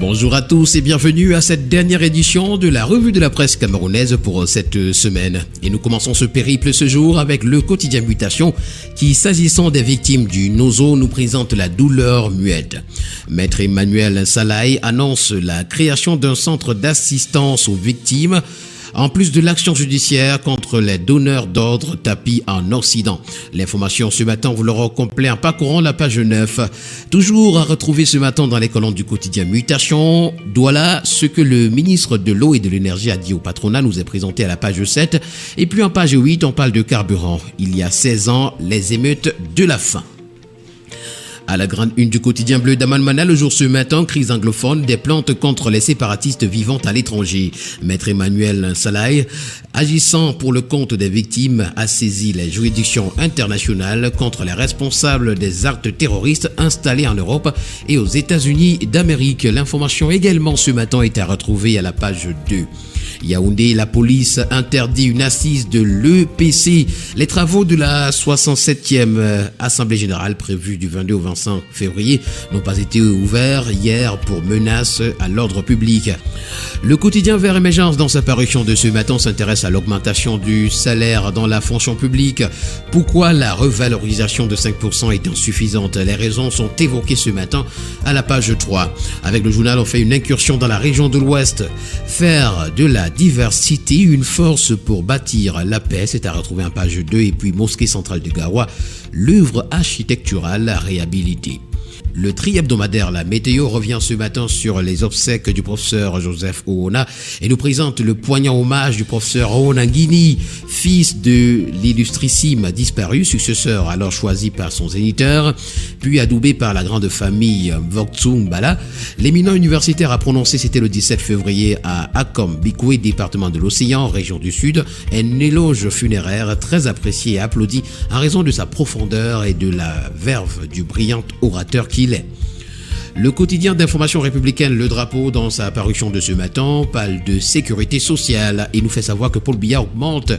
Bonjour à tous et bienvenue à cette dernière édition de la revue de la presse camerounaise pour cette semaine. Et nous commençons ce périple ce jour avec le quotidien Mutation qui, s'agissant des victimes du Nozo, nous présente la douleur muette. Maître Emmanuel Salaï annonce la création d'un centre d'assistance aux victimes en plus de l'action judiciaire contre les donneurs d'ordre tapis en Occident. L'information ce matin, vous l'aurez au complet en parcourant la page 9. Toujours à retrouver ce matin dans les colonnes du quotidien Mutation. Voilà ce que le ministre de l'Eau et de l'Énergie a dit au patronat, nous est présenté à la page 7. Et puis en page 8, on parle de carburant. Il y a 16 ans, les émeutes de la faim. À la grande une du quotidien bleu d'Amanmana, le jour ce matin, crise anglophone, des plaintes contre les séparatistes vivant à l'étranger. Maître Emmanuel Salaï, agissant pour le compte des victimes, a saisi les juridictions internationales contre les responsables des actes terroristes installés en Europe et aux États-Unis d'Amérique. L'information également ce matin est à retrouver à la page 2. Yaoundé, la police interdit une assise de l'EPC. Les travaux de la 67e Assemblée Générale prévue du 22 au 25 février n'ont pas été ouverts hier pour menaces à l'ordre public. Le quotidien Vert Émergence, dans sa parution de ce matin, s'intéresse à l'augmentation du salaire dans la fonction publique. Pourquoi la revalorisation de 5% est insuffisante? Les raisons sont évoquées ce matin à la page 3. Avec le journal, on fait une incursion dans la région de l'Ouest. Faire de la diversité une force pour bâtir la paix, c'est à retrouver en page 2. Et puis Mosquée centrale de Garoua, l'œuvre architecturale réhabilitée. Le tri-hebdomadaire La Météo revient ce matin sur les obsèques du professeur Joseph Oona et nous présente le poignant hommage du professeur Oona Nguini, fils de l'illustrissime disparu, successeur alors choisi par son zéniteur, puis adoubé par la grande famille Voktsung Bala. L'éminent universitaire a prononcé, c'était le 17 février à Akom Bikwe, département de l'Océan, région du Sud, un éloge funéraire très apprécié et applaudi en raison de sa profondeur et de la verve du brillant orateur qu'il est. Le quotidien d'information républicaine Le Drapeau, dans sa parution de ce matin, parle de sécurité sociale et nous fait savoir que Paul Biya augmente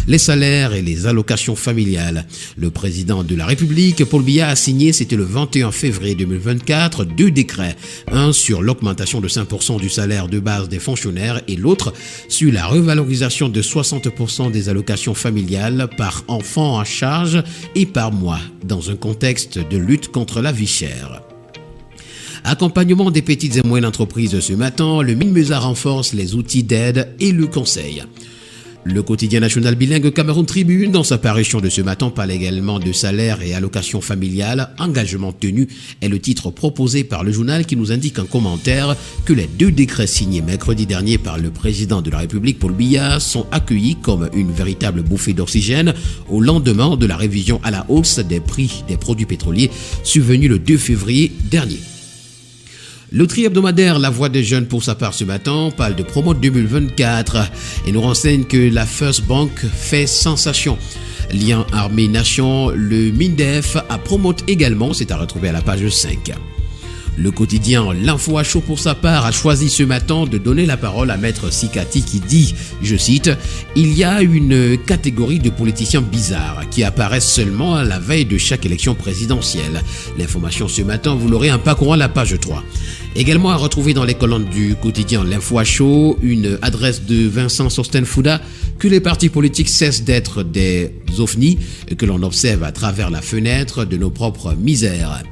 les salaires et les allocations familiales. Le président de la République, Paul Biya, a signé, c'était le 21 février 2024, 2 décrets. Un sur l'augmentation de 5% du salaire de base des fonctionnaires et l'autre sur la revalorisation de 60% des allocations familiales par enfant à charge et par mois, dans un contexte de lutte contre la vie chère. Accompagnement des petites et moyennes entreprises ce matin, le MINMESA renforce les outils d'aide et le conseil. Le quotidien national bilingue Cameroun Tribune, dans sa parution de ce matin, parle également de salaire et allocations familiales. Engagement tenu est le titre proposé par le journal qui nous indique en commentaire que les 2 décrets signés mercredi dernier par le président de la République, Paul Biya, sont accueillis comme une véritable bouffée d'oxygène au lendemain de la révision à la hausse des prix des produits pétroliers survenue le 2 février dernier. Le tri-hebdomadaire La Voix des Jeunes, pour sa part ce matin, parle de promo 2024 et nous renseigne que la First Bank fait sensation. Lien armée-nation, le MINDEF a promote également, c'est à retrouver à la page 5. Le quotidien L'Info à chaud, pour sa part, a choisi ce matin de donner la parole à Maître Sikati qui dit, je cite, « Il y a une catégorie de politiciens bizarres qui apparaissent seulement à la veille de chaque élection présidentielle. » L'information ce matin, vous l'aurez en parcourant la page 3. Également à retrouver dans les colonnes du quotidien L'Info à chaud, une adresse de Vincent Sostenfouda, que les partis politiques cessent d'être des ovnis que l'on observe à travers la fenêtre de nos propres misères.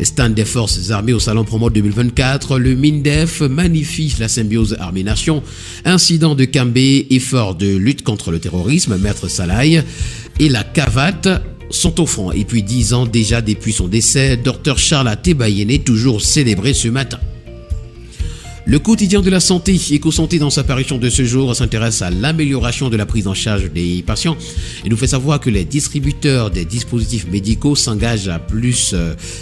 Stand des forces armées au Salon Promo 2024, le MINDEF magnifie la symbiose armée-nation, incident de Kambé, effort de lutte contre le terrorisme, Maître Salaï et la CAVAT sont au front. Et puis 10 ans déjà depuis son décès, Dr Charles Tebayene, toujours célébré ce matin. Le quotidien de la santé, Éco-Santé, dans sa parution de ce jour, s'intéresse à l'amélioration de la prise en charge des patients et nous fait savoir que les distributeurs des dispositifs médicaux s'engagent à plus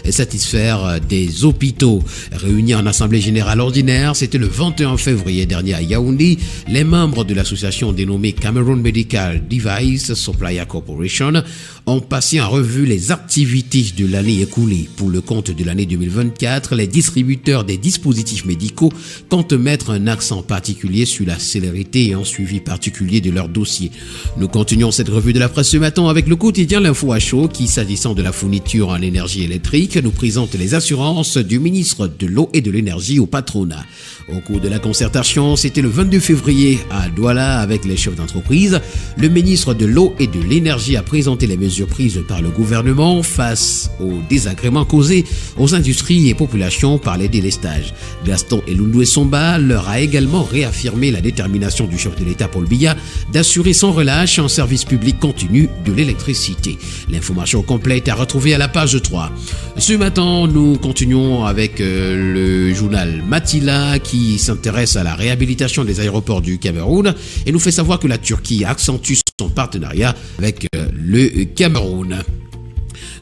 satisfaire des hôpitaux. Réunis en assemblée générale ordinaire, c'était le 21 février dernier à Yaoundé, les membres de l'association dénommée Cameroon Medical Device Supplier Corporation ont passé en revue les activités de l'année écoulée. Pour le compte de l'année 2024, les distributeurs des dispositifs médicaux comptent mettre un accent particulier sur la célérité et un suivi particulier de leurs dossiers. Nous continuons cette revue de la presse ce matin avec le quotidien L'Info à chaud qui, s'agissant de la fourniture en énergie électrique, nous présente les assurances du ministre de l'eau et de l'énergie au patronat. Au cours de la concertation, c'était le 22 février à Douala avec les chefs d'entreprise. Le ministre de l'eau et de l'énergie a présenté les mesures prises par le gouvernement face aux désagréments causés aux industries et populations par les délestages. Gaston Elundoué Somba leur a également réaffirmé la détermination du chef de l'État Paul Biya d'assurer sans relâche un service public continu de l'électricité. L'information complète à retrouver à la page 3. Ce matin, nous continuons avec le journal Matila qui s'intéresse à la réhabilitation des aéroports du Cameroun et nous fait savoir que la Turquie accentue son partenariat avec le Cameroun.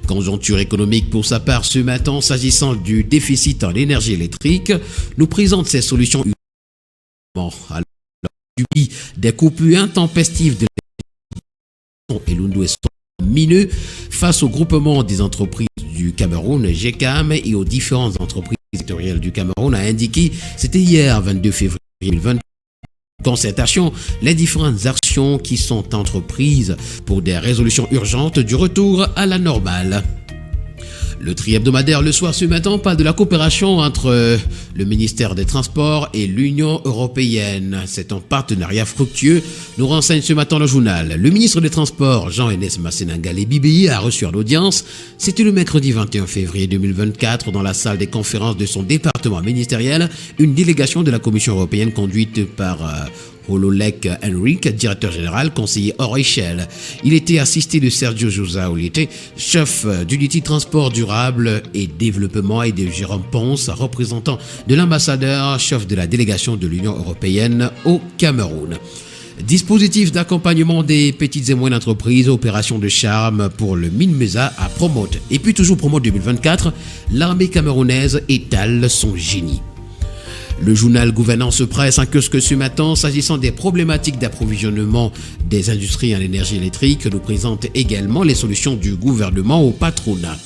Conjoncture économique pour sa part ce matin, s'agissant du déficit en énergie électrique, nous présente ses solutions à l'heure des coupures intempestives de l'électricité et l'Undoué mineux face au groupement des entreprises du Cameroun, GECAM, et aux différentes entreprises sectorielles du Cameroun, a indiqué, c'était hier 22 février 2020, concertation, les différentes actions qui sont entreprises pour des résolutions urgentes du retour à la normale. Le tri-hebdomadaire le soir ce matin parle de la coopération entre le ministère des Transports et l'Union européenne. C'est un partenariat fructueux, nous renseigne ce matin le journal. Le ministre des Transports, Jean-Enes Massenangale Bibi, a reçu en audience, c'était le mercredi 21 février 2024, dans la salle des conférences de son département ministériel, une délégation de la Commission européenne conduite par Hololek Henrik, directeur général, conseiller hors échelle. Il était assisté de Sergio Jouza Olite, chef d'unité transport durable et développement, et de Jérôme Ponce, représentant de l'ambassadeur, chef de la délégation de l'Union européenne au Cameroun. Dispositif d'accompagnement des petites et moyennes entreprises, opération de charme pour le Minmesa à Promote. Et puis toujours Promote 2024, l'armée camerounaise étale son génie. Le journal Gouvernance Presse en kiosque ce matin, s'agissant des problématiques d'approvisionnement des industries en énergie électrique, nous présente également les solutions du gouvernement au patronat.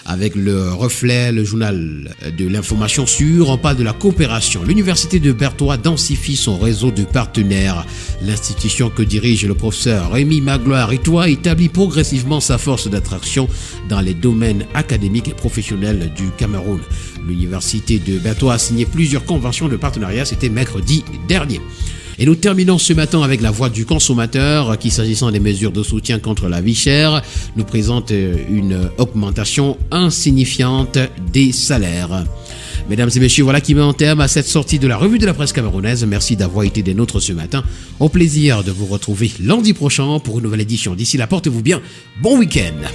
Avec le reflet, le journal de l'information sûre, on parle de la coopération. L'université de Bertois densifie son réseau de partenaires. L'institution que dirige le professeur Rémi Magloire-Itois établit progressivement sa force d'attraction dans les domaines académiques et professionnels du Cameroun. L'université de Bertois a signé plusieurs conventions de partenariat, c'était mercredi dernier. Et nous terminons ce matin avec la voix du consommateur qui, s'agissant des mesures de soutien contre la vie chère, nous présente une augmentation insignifiante des salaires. Mesdames et messieurs, voilà qui met un terme à cette sortie de la revue de la presse camerounaise. Merci d'avoir été des nôtres ce matin. Au plaisir de vous retrouver lundi prochain pour une nouvelle édition. D'ici là, portez-vous bien. Bon week-end.